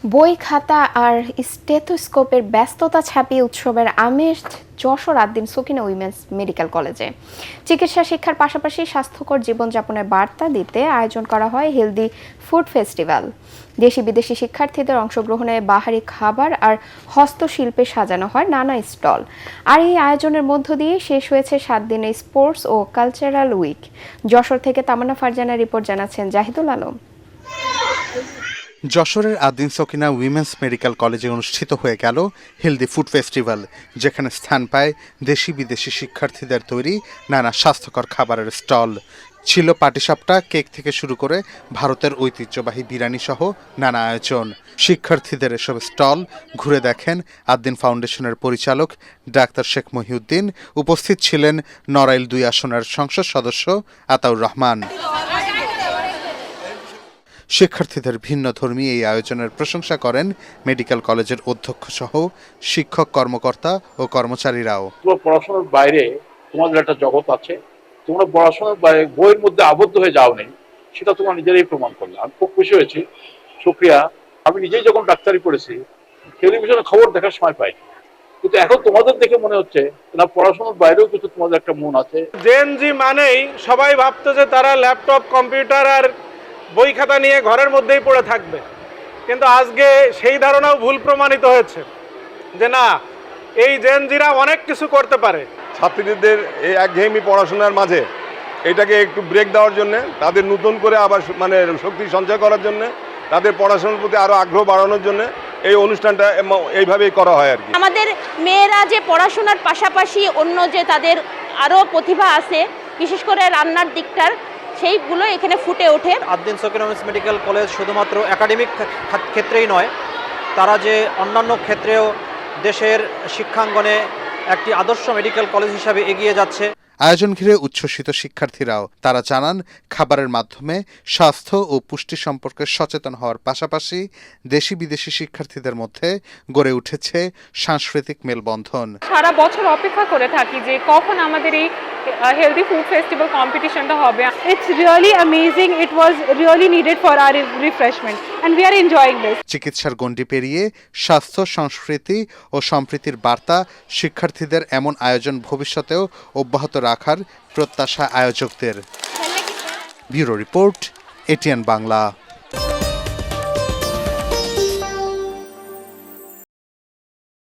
বই খাতা আর স্টেথোস্কোপের ব্যস্ততা ছাপিয়ে উৎসবের আমেজ যশোর আদ্দিন সকিনা উইমেন্স মেডিকেল কলেজে। চিকিৎসা শিক্ষার পাশাপাশি স্বাস্থ্যকর জীবনযাপনের বার্তা দিতে আয়োজন করা হয় হেলদি ফুড ফেস্টিভ্যাল। দেশি বিদেশি শিক্ষার্থীদের অংশগ্রহণে বাহারি খাবার আর হস্তশিল্পে সাজানো হয় নানা স্টল। আর এই আয়োজনের মধ্য দিয়ে শেষ হয়েছে 7 দিনের স্পোর্টস ও কালচারাল উইক। যশোর থেকে তামান্না ফারজানার রিপোর্ট জানাচ্ছেন জাহিদুল আলম। যশোরের আদ্দিন সকিনা উইমেন্স মেডিকেল কলেজে অনুষ্ঠিত হয়ে গেল হেলদি ফুড ফেস্টিভ্যাল, যেখানে স্থান পায় দেশি বিদেশি শিক্ষার্থীদের তৈরি নানা স্বাস্থ্যকর খাবারের স্টল। ছিল পাটিসাপটা, কেক থেকে শুরু করে ভারতের ঐতিহ্যবাহী বিরিয়ানি সহ নানা আয়োজন। শিক্ষার্থীদের এসব স্টল ঘুরে দেখেন আদ্দিন ফাউন্ডেশনের পরিচালক ডাক্তার শেখ মহিউদ্দিন। উপস্থিত ছিলেন নড়াইল 2 আসনের সংসদ সদস্য আতাউর রহমান। শিক্ষার্থীদের ভিন্ন ধর্মী এই আয়োজনের প্রশংসা করেন মেডিকেল কলেজের অধ্যক্ষ সহ শিক্ষক, কর্মকর্তা ও কর্মচারীরাও। পড়াশোনার বাইরে তোমাদের একটা জগৎ আছে, তোমরা পড়াশোনার বাইরে বইয়ের মধ্যে আবদ্ধ হয়ে যাও নেই, সেটা তোমরা নিজেরাই প্রমাণ করলে। আমি খুব খুশি হয়েছি, শুক্রিয়া। আমি নিজেই যখন ডাক্তারি পড়েছি টেলিভিশনে খবর দেখার সময় পাই, কিন্তু এখন তোমাদের দেখে মনে হচ্ছে না পড়াশোনার বাইরেও কিছু তোমাদের একটা মন আছে। জেনজি মানেই সবাই ভাবতো যে তারা ল্যাপটপ, কম্পিউটার আর বই খাতা নিয়ে ঘরের মধ্যেই পড়ে থাকবে, কিন্তু আজকে সেই ধারণাও ভুল প্রমাণিত হয়েছে যে না, এই জেনজিরা অনেক কিছু করতে পারে। ছাত্রীদের এই একঘেয়েমি পড়াশোনার মাঝে এটাকে একটু ব্রেক দেওয়ার জন্য, তাদের নতুন করে আবার শক্তি সঞ্চয় করার জন্য, তাদের পড়াশোনার প্রতি আরো আগ্রহ বাড়ানোর জন্য এই অনুষ্ঠানটা এইভাবেই করা হয় আর কি। আমাদের মেয়েরা যে পড়াশোনার পাশাপাশি অন্য যে তাদের আরো প্রতিভা আছে, বিশেষ করে রান্নার দিকটার, সেইগুলো এখানে ফুটে ওঠে। Ad-din Sakina women's medical college শুধুমাত্র একাডেমিক ক্ষেত্রেই নয়, তারা যে অন্যান্য ক্ষেত্রেও দেশের শিক্ষাঙ্গনে একটি আদর্শ মেডিকেল কলেজ হিসাবে এগিয়ে যাচ্ছে। আয়োজন ঘিরে উচ্ছ্বসিত শিক্ষার্থীরাও। তারা জানান, খাবারের মাধ্যমে স্বাস্থ্য ও পুষ্টি সম্পর্কে সচেতন হওয়ার পাশাপাশি দেশি বিদেশি শিক্ষার্থীদের মধ্যে গড়ে উঠেছে সাংস্কৃতিক মেলবন্ধন। সারা বছর অপেক্ষা করে থাকি যে কখন আমাদের এই হেলদি ফুড ফেস্টিভ্যাল কম্পিটিশনটা হবে। It's really amazing. It was really needed for our refreshment and we are enjoying this. চিকিৎসার গণ্ডি পেরিয়ে স্বাস্থ্য, সংস্কৃতি ও সম্প্রীতির বার্তা শিক্ষার্থীদের এমন আয়োজন ভবিষ্যতেও অব্যাহত রাখার প্রত্যাশা আয়োজকদের। Bureau report, ATN Bangla.